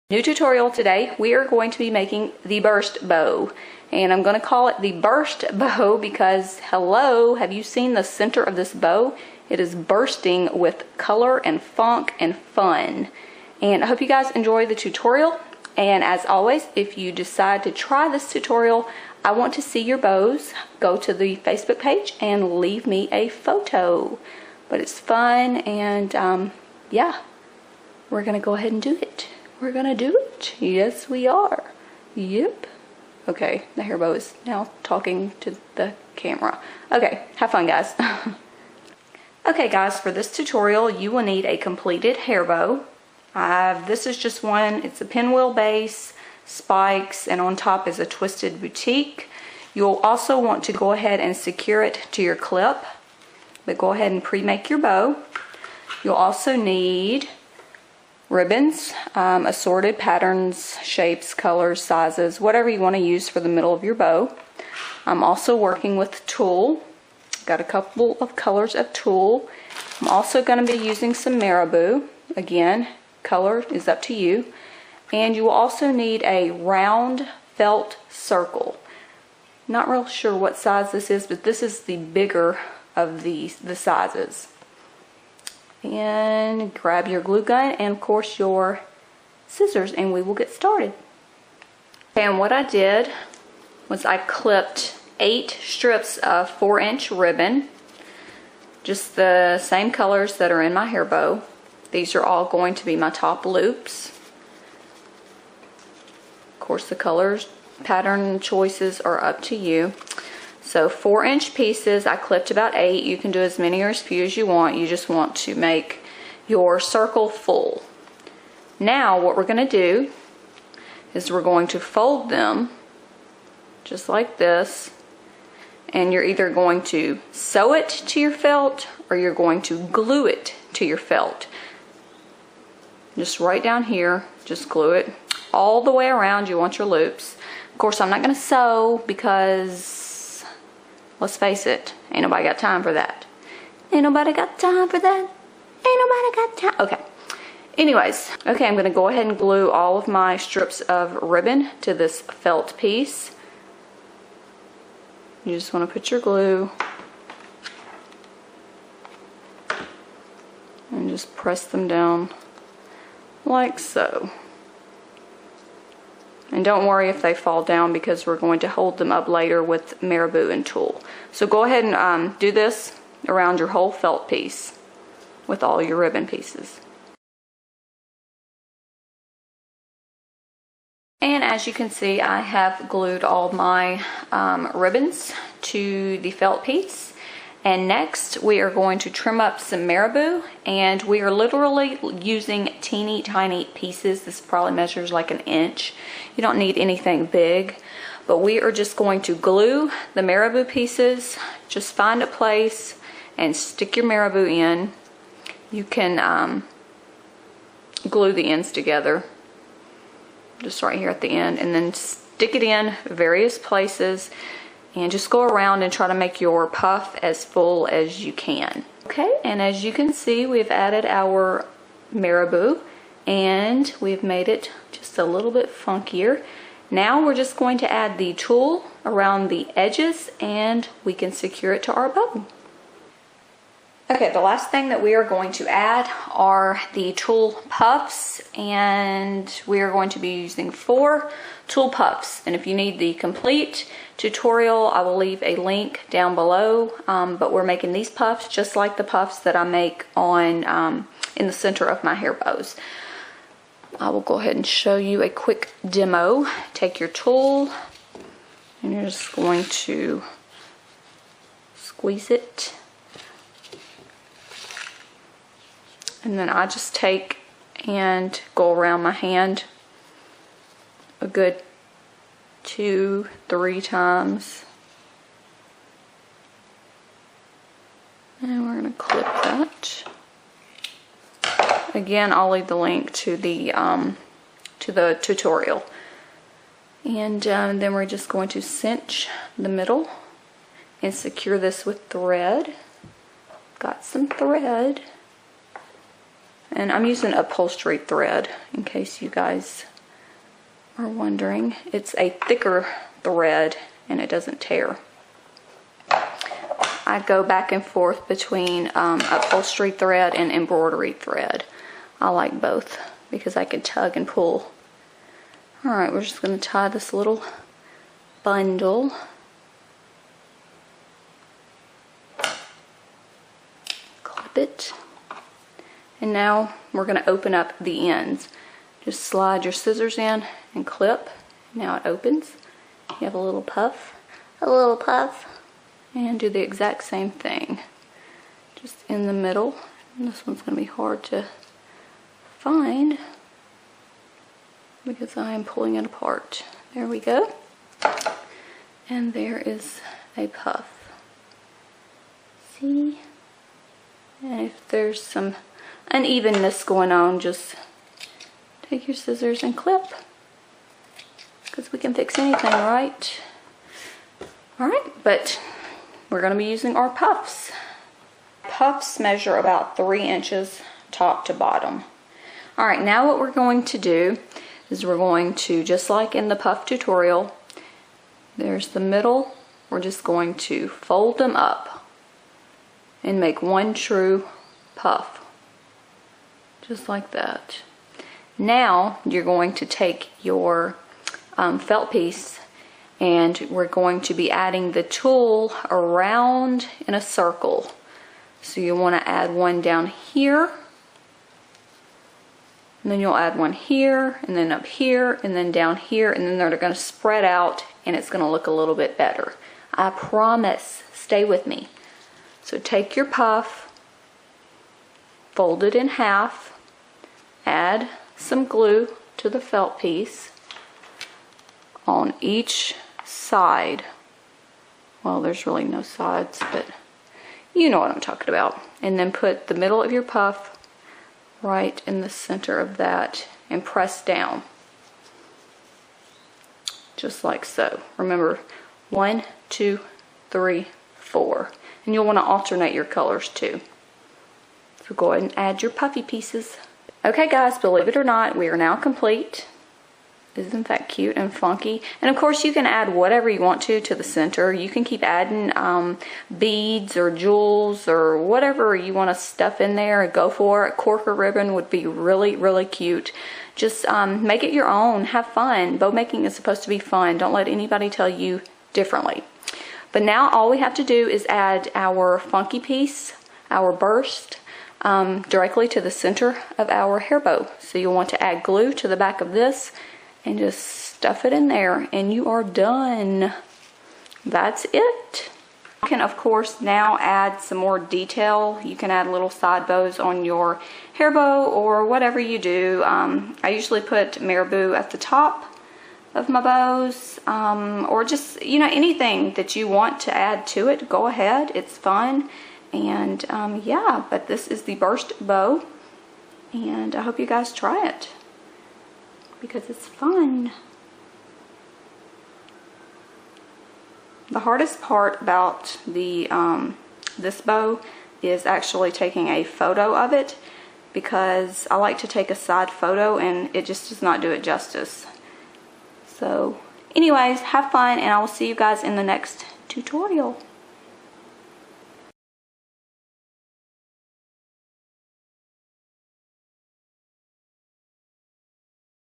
New tutorial today. We are going to be making the burst bow, and I'm going to call it the burst bow because hello, have you seen the center of this bow? It is bursting with color and funk and fun, and I hope you guys enjoy the tutorial. And as always, if you decide to try this tutorial, I want to see your bows. Go to the Facebook page and leave me a photo. But it's fun, and yeah, we're gonna go ahead and do it. We're gonna do it. Yes, we are. Yep. Okay, the hair bow is now talking to the camera. Okay, have fun, guys. Okay, guys, for this tutorial, you will need a completed hair bow. This is just one. It's a pinwheel base, spikes, and on top is a twisted boutique. You'll also want to go ahead and secure it to your clip, but go ahead and pre-make your bow. You'll also need ribbons, assorted patterns, shapes, colors, sizes, whatever you want to use for the middle of your bow. I'm also working with tulle. Got a couple of colors of tulle. I'm also going to be using some marabou. Again, color is up to you. And you will also need a round felt circle. Not real sure what size this is, but this is the bigger of the sizes. And grab your glue gun and of course your scissors, and we will get started. And what I did was I clipped 8 strips of 4-inch ribbon, just the same colors that are in my hair bow. These are all going to be my top loops. Of course, the colors, pattern choices are up to you. So 4-inch pieces, I clipped about 8. You can do as many or as few as you want. You just want to make your circle full. Now what we're going to do is we're going to fold them just like this. And you're either going to sew it to your felt or you're going to glue it to your felt. Just right down here, just glue it all the way around. You want your loops. Of course, I'm not going to sew because, let's face it, ain't nobody got time for that. Ain't nobody got time for that. Ain't nobody got time. Okay. Anyways, okay, I'm going to go ahead and glue all of my strips of ribbon to this felt piece. You just want to put your glue and just press them down like so. And don't worry if they fall down because we're going to hold them up later with marabou and tulle. So go ahead and do this around your whole felt piece with all your ribbon pieces. And as you can see, I have glued all my ribbons to the felt piece. And next we are going to trim up some marabou, and we are literally using teeny tiny pieces. This probably measures like 1 inch. You don't need anything big, but we are just going to glue the marabou pieces. Just find a place and stick your marabou in. You can glue the ends together just right here at the end, and then stick it in various places. And just go around and try to make your puff as full as you can. Okay, and as you can see, we've added our marabou and we've made it just a little bit funkier. Now we're just going to add the tulle around the edges and we can secure it to our bow. Okay, the last thing that we are going to add are the tulle puffs, and we are going to be using 4 tulle puffs. And if you need the complete tutorial, I will leave a link down below, but we're making these puffs just like the puffs that I make on in the center of my hair bows. I will go ahead and show you a quick demo. Take your tulle and you're just going to squeeze it. And then I just take and go around my hand a good 2-3 times. And we're going to clip that. Again, I'll leave the link to the tutorial. And then we're just going to cinch the middle and secure this with thread. Got some thread. And I'm using upholstery thread in case you guys are wondering, it's a thicker thread and it doesn't tear. I go back and forth between upholstery thread and embroidery thread. I like both because I can tug and pull. Alright, we're just going to tie this little bundle. Clip it. And now we're going to open up the ends. Just slide your scissors in and clip. Now it opens. You have a little puff. And do the exact same thing. Just in the middle. And this one's going to be hard to find because I am pulling it apart. There we go. And there is a puff. See? And if there's some unevenness going on, just take your scissors and clip. Because we can fix anything, right? Alright, but we're going to be using our puffs. Puffs measure about 3 inches top to bottom. Alright, now what we're going to do is we're going to, just like in the puff tutorial, there's the middle, we're just going to fold them up and make one true puff. Just like that. Now you're going to take your felt piece and we're going to be adding the tulle around in a circle. So you want to add one down here, and then you'll add one here, and then up here, and then down here, and then they're going to spread out and it's going to look a little bit better. I promise. Stay with me. So take your puff, fold it in half, add some glue to the felt piece on each side. Well, there's really no sides, but you know what I'm talking about. And then put the middle of your puff right in the center of that and press down. Just like so. Remember, 1, 2, 3, 4. And you'll want to alternate your colors too. So go ahead and add your puffy pieces. Okay guys, believe it or not, we are now complete. Isn't that cute and funky? And of course you can add whatever you want to the center. You can keep adding beads or jewels or whatever you want to stuff in there. Go for it. Cork or ribbon would be really, really cute. Just make it your own. Have fun. Bow making is supposed to be fun. Don't let anybody tell you differently. But now all we have to do is add our funky piece, our burst, directly to the center of our hair bow. So you'll want to add glue to the back of this and just stuff it in there and you are done. That's it. You can of course now add some more detail. You can add little side bows on your hair bow or whatever you do. I usually put marabou at the top of my bows, or just, you know, anything that you want to add to it, go ahead. It's fun. And yeah, but this is the burst bow and I hope you guys try it because it's fun. The hardest part about the this bow is actually taking a photo of it, because I like to take a side photo and it just does not do it justice. So anyways, have fun and I will see you guys in the next tutorial.